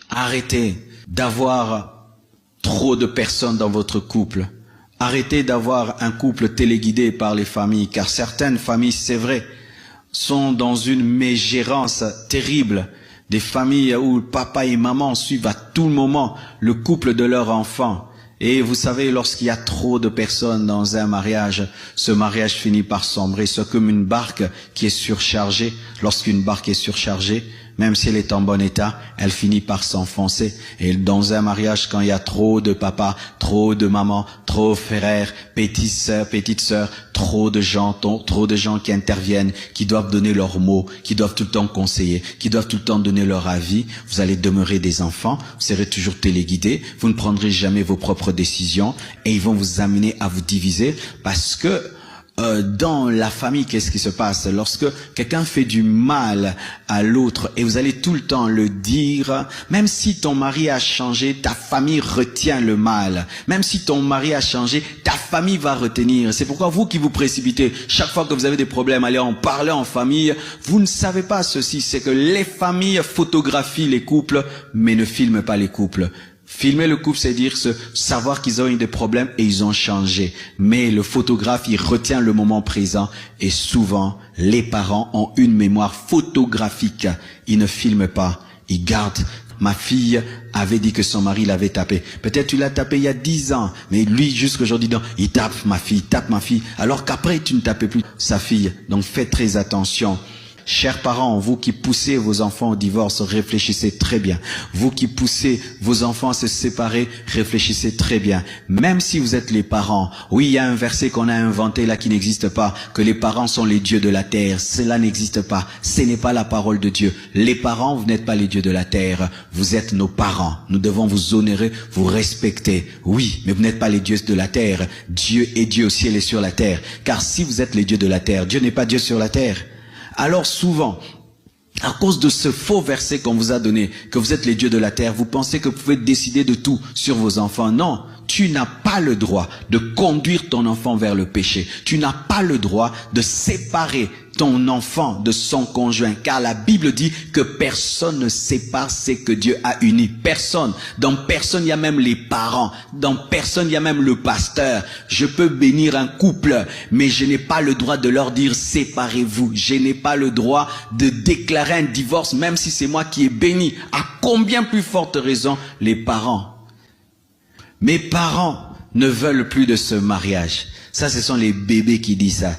Arrêtez d'avoir trop de personnes dans votre couple. Arrêtez d'avoir un couple téléguidé par les familles, car certaines familles, c'est vrai, sont dans une mégérance terrible. Des familles où papa et maman suivent à tout moment le couple de leur enfant. Et vous savez, lorsqu'il y a trop de personnes dans un mariage, ce mariage finit par sombrer. C'est comme une barque qui est surchargée. Lorsqu'une barque est surchargée, même si elle est en bon état, elle finit par s'enfoncer. Et dans un mariage, quand il y a trop de papa, trop de maman, trop de frères, petites sœurs, trop de gens qui interviennent, qui doivent donner leurs mots, qui doivent tout le temps conseiller, qui doivent tout le temps donner leur avis, vous allez demeurer des enfants, vous serez toujours téléguidés, vous ne prendrez jamais vos propres décisions et ils vont vous amener à vous diviser parce que dans la famille, qu'est-ce qui se passe? Lorsque quelqu'un fait du mal à l'autre et vous allez tout le temps le dire, même si ton mari a changé, ta famille retient le mal. Même si ton mari a changé, ta famille va retenir. C'est pourquoi vous qui vous précipitez, chaque fois que vous avez des problèmes, allez en parler en famille, vous ne savez pas ceci, c'est que les familles photographient les couples, mais ne filment pas les couples. Filmer le couple, c'est dire savoir qu'ils ont eu des problèmes et ils ont changé. Mais le photographe, il retient le moment présent et souvent, les parents ont une mémoire photographique. Ils ne filment pas, ils gardent. Ma fille avait dit que son mari l'avait tapé. Peut-être tu l'as tapé il y a 10 ans, mais lui, jusqu'aujourd'hui, il tape ma fille, alors qu'après, tu ne tapais plus sa fille. Donc faites très attention. Chers parents, vous qui poussez vos enfants au divorce, réfléchissez très bien. Vous qui poussez vos enfants à se séparer, réfléchissez très bien. Même si vous êtes les parents, oui, il y a un verset qu'on a inventé là qui n'existe pas, que les parents sont les dieux de la terre. Cela n'existe pas. Ce n'est pas la parole de Dieu. Les parents, vous n'êtes pas les dieux de la terre. Vous êtes nos parents. Nous devons vous honorer, vous respecter. Oui, mais vous n'êtes pas les dieux de la terre. Dieu est Dieu au ciel et sur la terre. Car si vous êtes les dieux de la terre, Dieu n'est pas Dieu sur la terre. Alors souvent, à cause de ce faux verset qu'on vous a donné, que vous êtes les dieux de la terre, vous pensez que vous pouvez décider de tout sur vos enfants. Non, tu n'as pas le droit de conduire ton enfant vers le péché. Tu n'as pas le droit de séparer ton enfant de son conjoint, car la Bible dit que personne ne sépare ce que Dieu a uni. Personne. Dans personne, il y a même les parents. Dans personne, il y a même le pasteur. Je peux bénir un couple, mais je n'ai pas le droit de leur dire séparez-vous. Je n'ai pas le droit de déclarer un divorce, même si c'est moi qui ai béni. À combien plus forte raison les parents? Mes parents ne veulent plus de ce mariage. Ça, ce sont les bébés qui disent ça.